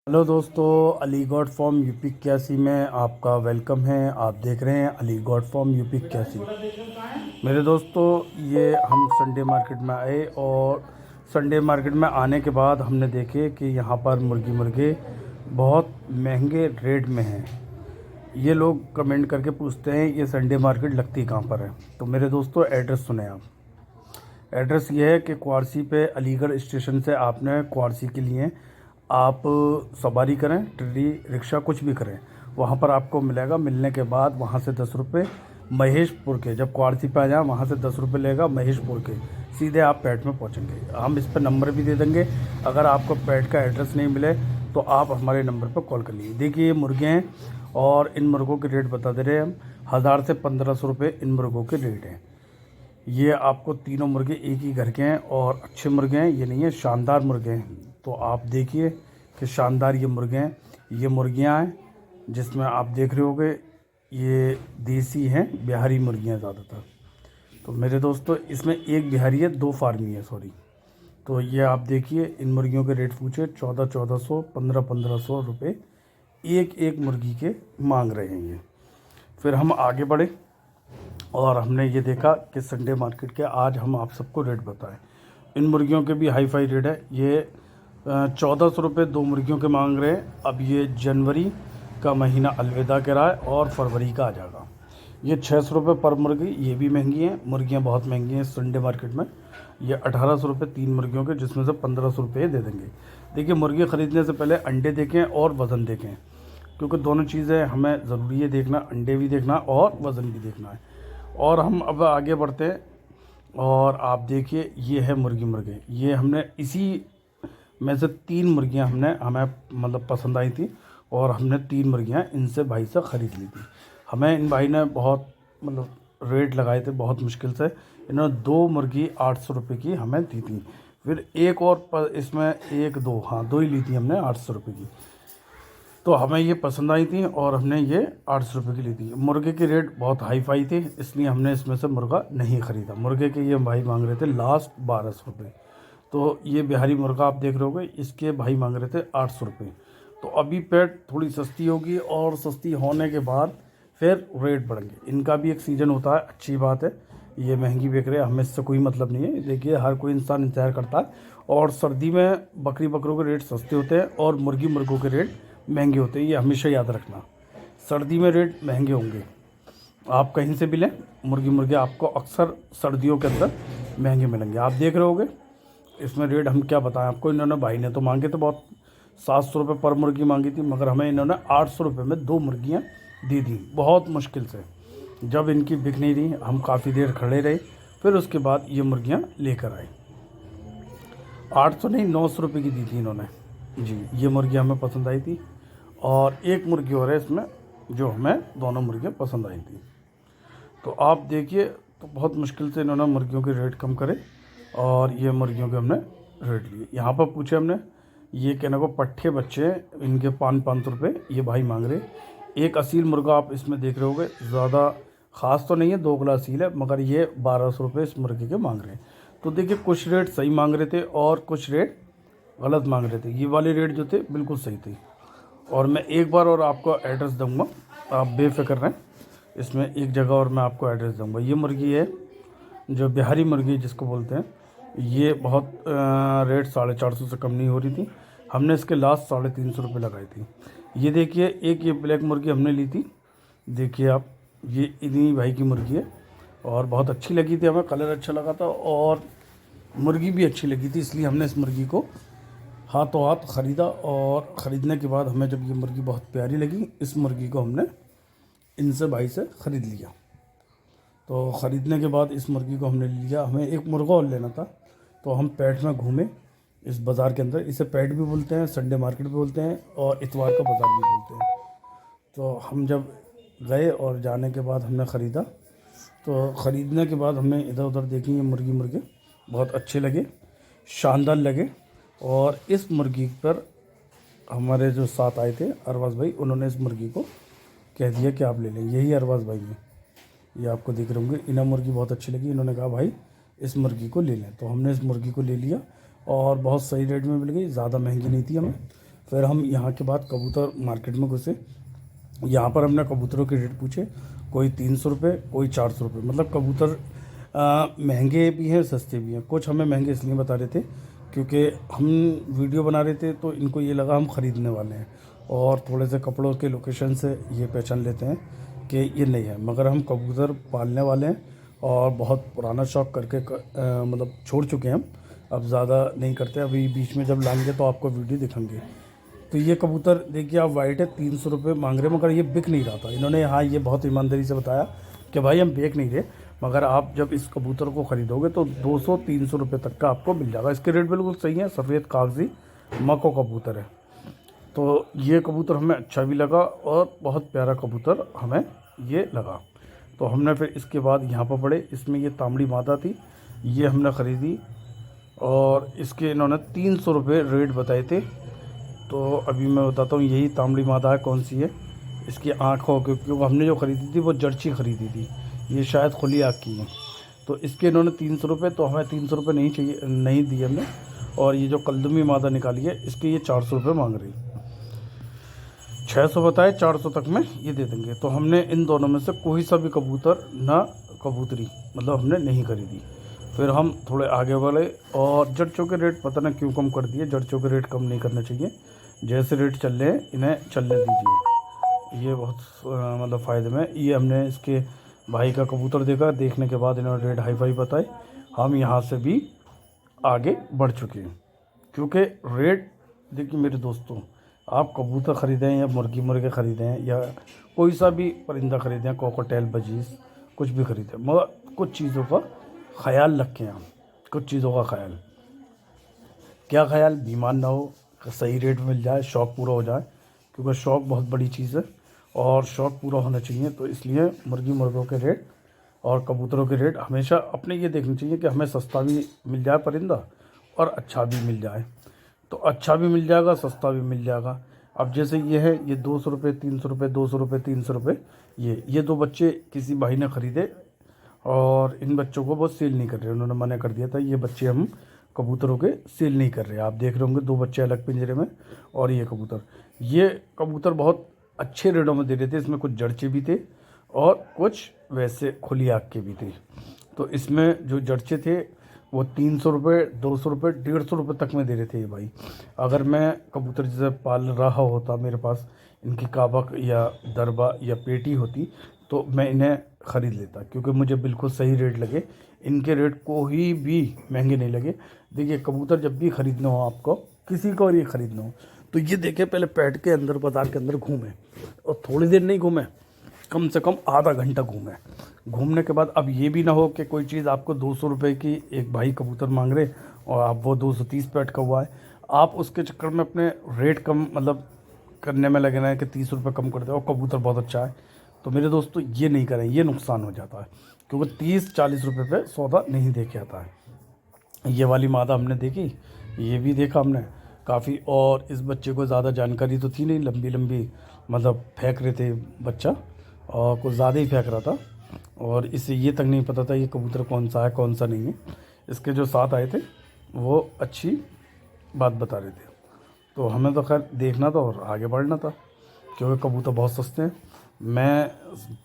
Hello दोस्तों, Aligarh form UP 81 में आपका वेलकम है। आप देख रहे हैं अलीगढ़ फॉर्म यूपी 81। मेरे दोस्तों, ये हम संडे मार्केट में आए और संडे मार्केट में आने के बाद हमने देखे कि यहाँ पर मुर्गे बहुत महंगे रेट में हैं। ये लोग कमेंट करके पूछते हैं ये संडे मार्केट लगती कहाँ पर है। तो मेरे दोस्तों, एड्रेस सुने आप। एड्रेस ये है कि क्वारसी पे अलीगढ़ स्टेशन से आपने क्वारसी के लिए आप सवारी करें, ट्रेली, रिक्शा, कुछ भी करें, वहाँ पर आपको मिलेगा। मिलने के बाद वहाँ से 10 रुपये महेशपुर के, जब क्वारसी पे आ जाए वहाँ से 10 रुपये लेगा महेशपुर के, सीधे आप पैट में पहुँचेंगे। हम इस पर नंबर भी दे देंगे। अगर आपको पैट का एड्रेस नहीं मिले तो आप हमारे नंबर पर कॉल कर लीजिए। देखिए, ये मुर्गे हैं और इन मुर्गों के रेट बता दे रहे हैं हम। 1000 से 1500 रुपये इन मुर्गों के रेट हैं। ये आपको तीनों मुर्गे एक ही घर के हैं और अच्छे मुर्गे हैं, ये नहीं है, शानदार मुर्गे हैं। तो आप देखिए कि शानदार ये मुर्गे हैं। ये मुर्गियां हैं जिसमें आप देख रहे होंगे ये देसी हैं, बिहारी मुर्गियां ज़्यादातर। तो मेरे दोस्तों, इसमें एक बिहारी है, 2 फार्मी है, सॉरी। तो ये आप देखिए, इन मुर्गियों के रेट पूछे 1400, 1500 रुपये एक एक मुर्गी के मांग रहे हैं ये। फिर हम आगे बढ़े और हमने ये देखा कि संडे मार्केट के आज हम आप सबको रेट बताएं। इन मुर्गियों के भी हाई फाई रेट है। ये 1400 रुपये 2 मुर्गियों के मांग रहे हैं। अब ये जनवरी का महीना अलविदा कह रहा है और फरवरी का आ जाएगा। ये 600 रुपये पर मुर्गी, ये भी महंगी हैं। मुर्गियाँ बहुत महंगी हैं संडे मार्केट में। ये 1800 रुपये 3 मुर्गियों के, जिसमें से 1500 रुपये दे देंगे। देखिए, मुर्गी ख़रीदने से पहले अंडे देखें और वज़न देखें, क्योंकि दोनों चीज़ें हमें ज़रूरी है देखना, अंडे भी देखना और वज़न भी देखना है। और हम अब आगे बढ़ते हैं और आप देखिए, ये है मुर्गे। ये हमने इसी में से 3 मुर्गियां हमें मतलब पसंद आई थी और हमने 3 मुर्गियां इनसे भाई से ख़रीद ली थी। हमें इन भाई ने बहुत मतलब रेट लगाए थे, बहुत मुश्किल से। इन्होंने 2 मुर्गी 800 रुपये की हमें दी थी। फिर एक और इसमें 2 ही ली थी हमने 800 रुपये की। तो हमें ये पसंद आई थी और हमने ये 800 रुपये की ली थी। मुर्गे के रेट बहुत हाई फाई थे, इसलिए हमने इसमें से मुर्गा नहीं ख़रीदा। मुर्गे के ये भाई मांग रहे थे लास्ट 1200 रुपये। तो ये बिहारी मुर्गा आप देख रहे होगे, इसके भाई मांग रहे थे 800 रुपये। तो अभी पेट थोड़ी सस्ती होगी और सस्ती होने के बाद फिर रेट बढ़ेंगे। इनका भी एक सीज़न होता है, अच्छी बात है। ये महंगी बिक रहे हैं, हमें इससे कोई मतलब नहीं है। देखिए, हर कोई इंसान इंतज़ार करता है और सर्दी में बकरों के रेट सस्ते होते हैं और मुर्गों के रेट महंगे होते हैं। ये हमेशा याद रखना, सर्दी में रेट महंगे होंगे। आप कहीं से भी लें, मुर्गे आपको अक्सर सर्दियों के अंदर महंगे मिलेंगे। आप देख रहे होगे इसमें रेट हम क्या बताएं आपको। इन्होंने भाई ने तो मांगे थे बहुत, 700 रुपये पर मुर्गी मांगी थी, मगर हमें इन्होंने 800 रुपये में 2 मुर्गियाँ दी थी, बहुत मुश्किल से। जब इनकी बिक नहीं रही, हम काफ़ी देर खड़े रहे, फिर उसके बाद ये मुर्गियाँ लेकर आए। 800 नहीं, 900 रुपये की दी थी इन्होंने जी। ये मुर्गी हमें पसंद आई थी और एक मुर्गी और है इसमें जो हमें दोनों मुर्गियाँ पसंद आई थी। तो आप देखिए, तो बहुत मुश्किल से इन्होंने मुर्गियों के रेट कम करे और ये मुर्गियों के हमने रेट लिए। यहाँ पर पूछे हमने, ये कहने को पट्ठे बच्चे हैं, इनके 500 रुपये ये भाई मांग रहे। एक असील मुर्गा आप इसमें देख रहे होगे, ज़्यादा ख़ास तो नहीं है, 2 किलो असील है, मगर ये 1200 रुपये इस मुर्गे के मांग रहे हैं। तो देखिए, कुछ रेट सही मांग रहे थे और कुछ रेट गलत मांग रहे थे। ये वाले रेट जो थे बिल्कुल सही थे। और मैं एक बार और आपको एड्रेस दूंगा, आप बेफिक्र रहें। इसमें एक जगह और मैं आपको एड्रेस दूंगा। ये मुर्गी है जो बिहारी मुर्गी जिसको बोलते हैं, ये बहुत रेट 450 से कम नहीं हो रही थी। हमने इसके लास्ट 350 रुपये लगाई थी। ये देखिए, एक ये ब्लैक मुर्गी हमने ली थी, देखिए आप, ये इन्हीं भाई की मुर्गी है और बहुत अच्छी लगी थी हमें, कलर अच्छा लगा था और मुर्गी भी अच्छी लगी थी, इसलिए हमने इस मुर्गी को हाथों हाथ ख़रीदा। और ख़रीदने के बाद हमें जब ये मुर्गी बहुत प्यारी लगी, इस मुर्गी को हमने इनसे भाई से ख़रीद लिया। तो ख़रीदने के बाद इस मुर्गी को हमने लिया। हमें एक मुर्गा और लेना था, तो हम पैट में घूमे इस बाज़ार के अंदर। इसे पैट भी बोलते हैं, संडे मार्केट भी बोलते हैं और इतवार का बाज़ार भी बोलते हैं। तो हम जब गए और जाने के बाद हमने ख़रीदा, तो ख़रीदने के बाद हमने इधर उधर देखी, ये मुर्गे बहुत अच्छे लगे, शानदार लगे। और इस मुर्गी पर हमारे जो साथ आए थे अरबाज़ भाई, उन्होंने इस मुर्गी को कह दिया कि आप ले लें। यही अरबाज़ भाई हैं, ये आपको दिख रहे होंगे। इन्हें मुर्गी बहुत अच्छी लगी, इन्होंने कहा भाई इस मुर्गी को ले लें। तो हमने इस मुर्गी को ले लिया और बहुत सही रेट में मिल गई, ज़्यादा महंगी नहीं थी हमें। फिर हम यहाँ के बाद कबूतर मार्केट में घुसे। यहाँ पर हमने कबूतरों के रेट पूछे, कोई 300 रुपये, कोई 400 रुपये। मतलब कबूतर महंगे भी हैं, सस्ते भी हैं। कुछ हमें महंगे इसलिए बता रहे थे क्योंकि हम वीडियो बना रहे थे, तो इनको ये लगा हम ख़रीदने वाले हैं, और थोड़े से कपड़ों के लोकेशन से ये पहचान लेते हैं कि ये नहीं है। मगर हम कबूतर पालने वाले हैं और बहुत पुराना शौक़ करके मतलब छोड़ चुके हैं हम, अब ज़्यादा नहीं करते। अभी बीच में जब लाएंगे तो आपको वीडियो दिखाएंगे। तो ये कबूतर देखिए आप, वाइट है, 300 रुपये मांग रहे, मगर ये बिक नहीं रहा था। इन्होंने हाँ ये बहुत ईमानदारी से बताया कि भाई हम बेच नहीं रहे, मगर आप जब इस कबूतर को ख़रीदोगे तो 200-300 रुपये तक का आपको मिल जाएगा। इसके रेट बिल्कुल सही है। सफ़ेद कागज़ी मको कबूतर है। तो ये कबूतर हमें अच्छा भी लगा और बहुत प्यारा कबूतर हमें ये लगा। तो हमने फिर इसके बाद यहाँ पर पड़े, इसमें ये तांबड़ी मादा थी, ये हमने ख़रीदी और इसके इन्होंने 300 रुपये रेट बताए थे। तो अभी मैं बताता हूँ यही तांबड़ी मादा है, कौन सी है। इसकी आँखों, क्योंकि हमने जो ख़रीदी थी वो जर्सी ख़रीदी थी, ये शायद खुली आँख की है। तो इसके इन्होंने 300 रुपये, तो हमें 300 रुपये नहीं चाहिए, नहीं दिए हमने। और ये जो कलदुमी मादा निकाली है, इसके ये 400 रुपये मांग रही। 600 बताए, 400 तक में ये दे देंगे। तो हमने इन दोनों में से कोई सा भी कबूतर ना कबूतरी मतलब हमने नहीं खरीदी। फिर हम थोड़े आगे बढ़े और जड़चों के रेट पता ना क्यों कम कर दिए। जड़चों के रेट कम नहीं करने चाहिए, जैसे रेट चल रहे हैं इन्हें चलने दीजिए, ये बहुत मतलब फ़ायदे में। ये हमने इसके भाई का कबूतर देखा, देखने के बाद इन्होंने रेट हाई फाई बताए। हम यहाँ से भी आगे बढ़ चुके हैं, क्योंकि रेट देखिए मेरे दोस्तों, आप कबूतर ख़रीदें या मुर्गे ख़रीदें या कोई सा भी परिंदा ख़रीदें, कॉकटेल, बजीज, कुछ भी ख़रीदें, मगर कुछ चीज़ों का ख्याल रखें आप। कुछ चीज़ों का ख्याल, क्या ख्याल, बीमार ना हो, सही रेट मिल जाए, शौक़ पूरा हो जाए, क्योंकि शौक़ बहुत बड़ी चीज़ है और शौक़ पूरा होना चाहिए। तो इसलिए मुर्गों के रेट और कबूतरों के रेट हमेशा अपने ये देखना चाहिए कि हमें सस्ता भी मिल जाए परिंदा और अच्छा भी मिल जाए। तो अच्छा भी मिल जाएगा, सस्ता भी मिल जाएगा। अब जैसे ये है, ये 200 रुपये, 300 रुपये, 200 रुपये, 300 रुपये। ये 2 बच्चे किसी भाई ने ख़रीदे और इन बच्चों को वो सेल नहीं कर रहे, उन्होंने मना कर दिया था, ये बच्चे हम कबूतरों के सेल नहीं कर रहे। आप देख रहे होंगे 2 बच्चे अलग पिंजरे में और ये कबूतर बहुत अच्छे रेटों में दे रहे थे। इसमें कुछ जड़चे भी थे और कुछ वैसे खुली आँख के भी थे। तो इसमें जो जड़चे थे वो 300 रुपये, 200 रुपये, 150 रुपये तक में दे रहे थे ये भाई। अगर मैं कबूतर जैसे पाल रहा होता, मेरे पास इनकी काबक या दरबा या पेटी होती, तो मैं इन्हें ख़रीद लेता, क्योंकि मुझे बिल्कुल सही रेट लगे। इनके रेट कोई भी महंगे नहीं लगे। देखिए कबूतर जब भी ख़रीदना हो आपको, किसी को और ये ख़रीदना हो, तो ये देखे पहले पैट के अंदर, बाज़ार के अंदर घूमें, और थोड़ी देर नहीं घूमें, कम से कम आधा घंटा घूमें। घूमने के बाद अब ये भी ना हो कि कोई चीज़ आपको 200 रुपये की एक भाई कबूतर मांग रहे और आप वो 230 पैट का हुआ है, आप उसके चक्कर में अपने रेट कम मतलब करने में लगे हैं कि 30 रुपये कम कर दे और कबूतर बहुत अच्छा है। तो मेरे दोस्तों ये नहीं करें, ये नुकसान हो जाता है, क्योंकि 30-40 रुपये पे सौदा नहीं देखे आता है। ये वाली मादा हमने देखी, ये भी देखा हमने काफ़ी, और इस बच्चे को ज़्यादा जानकारी तो थी नहीं, लंबी मतलब फेंक रहे थे बच्चा, और कुछ ज़्यादा ही फेंक रहा था, और इससे ये तक नहीं पता था ये कबूतर कौन सा है कौन सा नहीं है। इसके जो साथ आए थे वो अच्छी बात बता रहे थे। तो हमें तो खैर देखना था और आगे बढ़ना था, क्योंकि कबूतर बहुत सस्ते हैं। मैं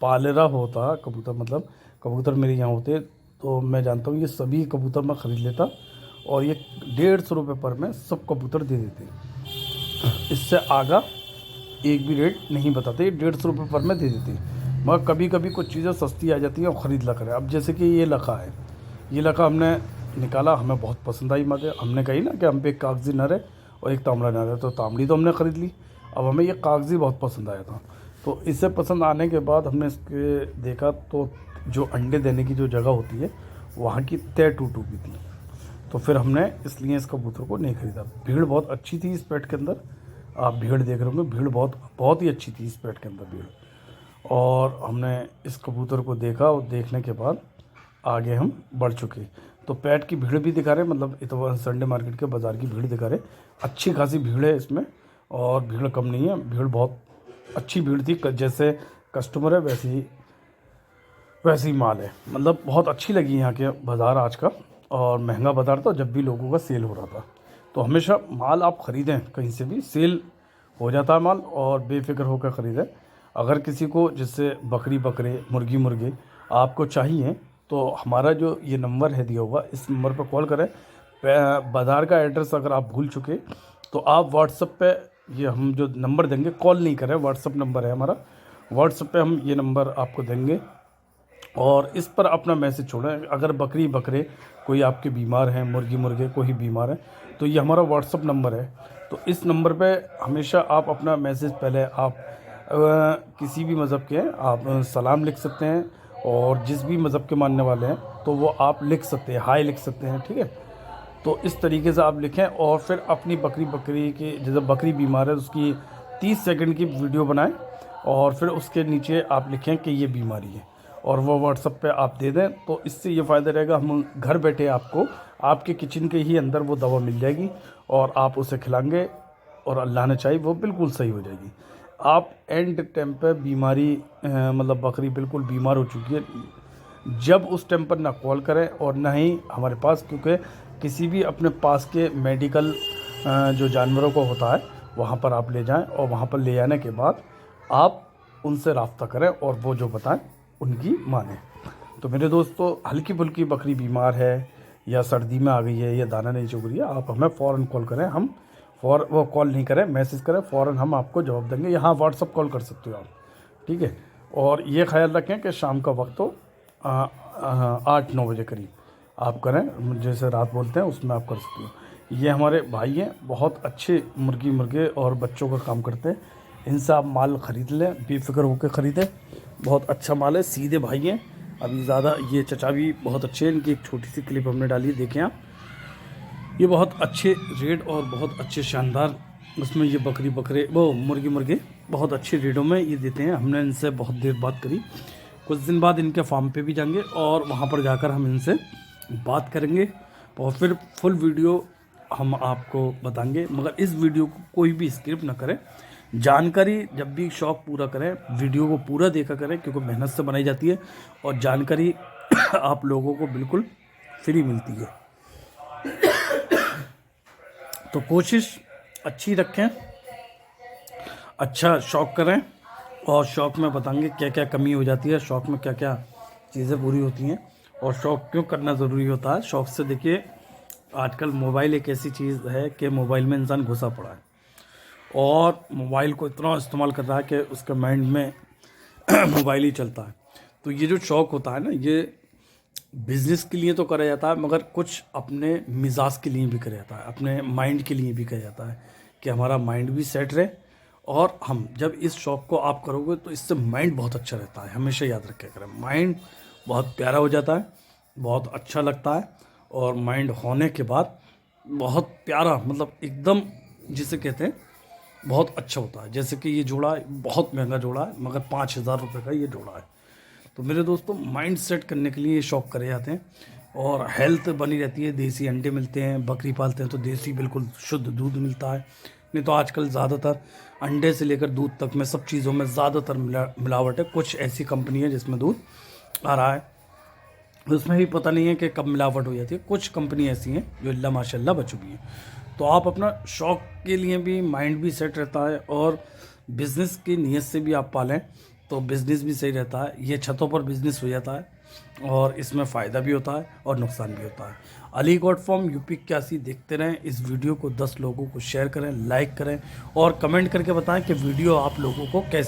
पाल रहा होता कबूतर, मतलब कबूतर मेरे यहाँ होते, तो मैं जानता हूँ ये सभी कबूतर मैं ख़रीद लेता, और ये 150 रुपये पर में सब कबूतर दे देते। इससे आगा एक भी रेट नहीं बताते, 150 रुपये पर में दे देते। मगर कभी कभी कुछ चीज़ें सस्ती आ जाती हैं और ख़रीद ला करें। अब जैसे कि ये लखा है, ये लखा हमने निकाला, हमें बहुत पसंद आई मादे। हमने कही ना कि हम पे एक कागज़ी नर है और एक तांबड़ा नर है, तो तांबड़ी तो हमने ख़रीद ली। अब हमें ये कागज़ी बहुत पसंद आया था, तो इससे पसंद आने के बाद हमने इसके देखा, तो जो अंडे देने की जो जगह होती है वहाँ की तय टूट गई थी। तो फिर हमने इसलिए इस कबूतर को नहीं ख़रीदा। भीड़ बहुत अच्छी थी इस पेट के अंदर, आप भीड़ देख रहे होंगे, भीड़ बहुत ही अच्छी थी इस पेट के अंदर भीड़। और हमने इस कबूतर को देखा, और देखने के बाद आगे हम बढ़ चुके। तो पेट की भीड़ भी दिखा रहे, मतलब इतवार संडे मार्केट के बाज़ार की भीड़ दिखा रहे। अच्छी खासी भीड़ है इसमें, और भीड़ कम नहीं है, भीड़ बहुत अच्छी भीड़ थी। जैसे कस्टमर है वैसे ही माल है, मतलब बहुत अच्छी लगी यहाँ के बाज़ार आज का। और महंगा बाज़ार था, जब भी लोगों का सेल हो रहा था। तो हमेशा माल आप ख़रीदें, कहीं से भी सेल हो जाता है माल, और बेफिक्र होकर ख़रीदें। अगर किसी को जैसे बकरी बकरे, मुर्गी मुर्गे आपको चाहिए तो हमारा जो ये नंबर है दिया हुआ, इस नंबर पर कॉल करें। बाज़ार का एड्रेस अगर आप भूल चुके तो आप व्हाट्सएप पे ये हम जो नंबर देंगे, कॉल नहीं करें, व्हाट्सएप नंबर है हमारा, व्हाट्सएप पे हम ये नंबर आपको देंगे और इस पर अपना मैसेज छोड़ें। अगर बकरी बकरे कोई आपके बीमार हैं, मुर्गी मुर्गे कोई बीमार है, तो ये हमारा व्हाट्सएप नंबर है। तो इस नंबर पे हमेशा आप अपना मैसेज, पहले आप किसी भी मज़हब के हैं आप सलाम लिख सकते हैं, और जिस भी मज़हब के मानने वाले हैं तो वो आप लिख सकते हैं, हाय लिख सकते हैं, ठीक है। तो इस तरीके से आप लिखें और फिर अपनी बकरी की, जैसे बकरी बीमार है उसकी 30 सेकंड की वीडियो बनाएं और फिर उसके नीचे आप लिखें कि ये बीमारी है, और वो व्हाट्सएप पे आप दे दें। तो इससे ये फ़ायदा रहेगा, हम घर बैठे आपको आपके किचन के ही अंदर वो दवा मिल जाएगी और आप उसे खिलाएंगे और अल्लाह ने चाहे वो बिल्कुल सही हो जाएगी। आप एंड टाइम पे बीमारी मतलब बकरी बिल्कुल बीमार हो चुकी है, जब उस टाइम पर ना कॉल करें और ना ही हमारे पास, क्योंकि किसी भी अपने पास के मेडिकल जो जानवरों को होता है वहाँ पर आप ले जाएं, और वहाँ पर ले जाने के बाद आप उनसे राब्ता करें और वो जो बताएं उनकी मानें। तो मेरे दोस्तों, हल्की फुल्की बकरी बीमार है या सर्दी में आ गई है या दाना नहीं चुग रही है, आप हमें फ़ौरन कॉल करें, हम वो कॉल नहीं करें, मैसेज करें, फ़ौरन हम आपको जवाब देंगे। यहाँ व्हाट्सअप कॉल कर सकते हो आप, ठीक है। और ये ख्याल रखें कि शाम का वक्त हो 8-9 बजे करीब आप करें, जैसे रात बोलते हैं उसमें आप कर सकते हो। ये हमारे भाई हैं, बहुत अच्छे मुर्गी मुर्गे और बच्चों का काम करते हैं, इनसे आप माल ख़रीद लें, बेफिक्र होकर ख़रीदें, बहुत अच्छा माल है, सीधे भाई हैं। अभी ज़्यादा ये चचा भी बहुत अच्छे हैं, इनकी एक छोटी सी क्लिप हमने डाली है, देखें आप। ये बहुत अच्छे रेट और बहुत अच्छे शानदार उसमें ये बकरी बकरे वो मुर्गी मुर्गे बहुत अच्छे रेटों में ये देते हैं। हमने इनसे बहुत देर बात करी, कुछ दिन बाद इनके फार्म पे भी जाएंगे और वहाँ पर जाकर हम इनसे बात करेंगे और फिर फुल वीडियो हम आपको बताएंगे। मगर इस वीडियो को कोई भी स्किप ना करें, जानकारी जब भी शौक़ पूरा करें वीडियो को पूरा देखा करें, क्योंकि मेहनत से बनाई जाती है और जानकारी आप लोगों को बिल्कुल फ्री मिलती है। तो कोशिश अच्छी रखें, अच्छा शौक़ करें, और शौक़ में बताएंगे क्या क्या कमी हो जाती है, शौक़ में क्या क्या चीज़ें पूरी होती हैं और शौक़ क्यों करना ज़रूरी होता है। शौक़ से देखिए, आजकल मोबाइल एक ऐसी चीज़ है कि मोबाइल में इंसान घुसा पड़ा है और मोबाइल को इतना इस्तेमाल कर रहा है कि उसके माइंड में मोबाइल ही चलता है। तो ये जो शौक़ होता है ना, ये बिज़नेस के लिए तो करा जाता है, मगर कुछ अपने मिजाज के लिए भी करा जाता है, अपने माइंड के लिए भी करा जाता है कि हमारा माइंड भी सेट रहे। और हम जब इस शौक़ को आप करोगे तो इससे माइंड बहुत अच्छा रहता है, हमेशा याद रखा करें। माइंड बहुत प्यारा हो जाता है, बहुत अच्छा लगता है, और माइंड होने के बाद बहुत प्यारा, मतलब एकदम जिसे कहते हैं बहुत अच्छा होता है। जैसे कि ये जोड़ा बहुत महंगा जोड़ा है, मगर 5,000 रुपये का ये जोड़ा है। तो मेरे दोस्तों, माइंड सेट करने के लिए ये शौक़ करे जाते हैं और हेल्थ बनी रहती है। देसी अंडे मिलते हैं, बकरी पालते हैं तो देसी बिल्कुल शुद्ध दूध मिलता है। नहीं तो आजकल ज़्यादातर अंडे से लेकर दूध तक में सब चीज़ों में ज़्यादातर मिलावट है। कुछ ऐसी कंपनी है जिसमें दूध आ रहा है, उसमें भी पता नहीं है कि कब मिलावट हो जाती है। कुछ कंपनी ऐसी हैं जो अल्लाह माशाल्लाह बच चुकी हैं। तो आप अपना शौक़ के लिए भी माइंड भी सेट रहता है और बिज़नेस की नीयत से भी आप पालें तो बिज़नेस भी सही रहता है। ये छतों पर बिज़नेस हो जाता है और इसमें फ़ायदा भी होता है और नुकसान भी होता है। अली गॉड फार्म यूपी 81 देखते रहें। इस वीडियो को 10 लोगों को शेयर करें, लाइक करें और कमेंट करके बताएं कि वीडियो आप लोगों को कैसी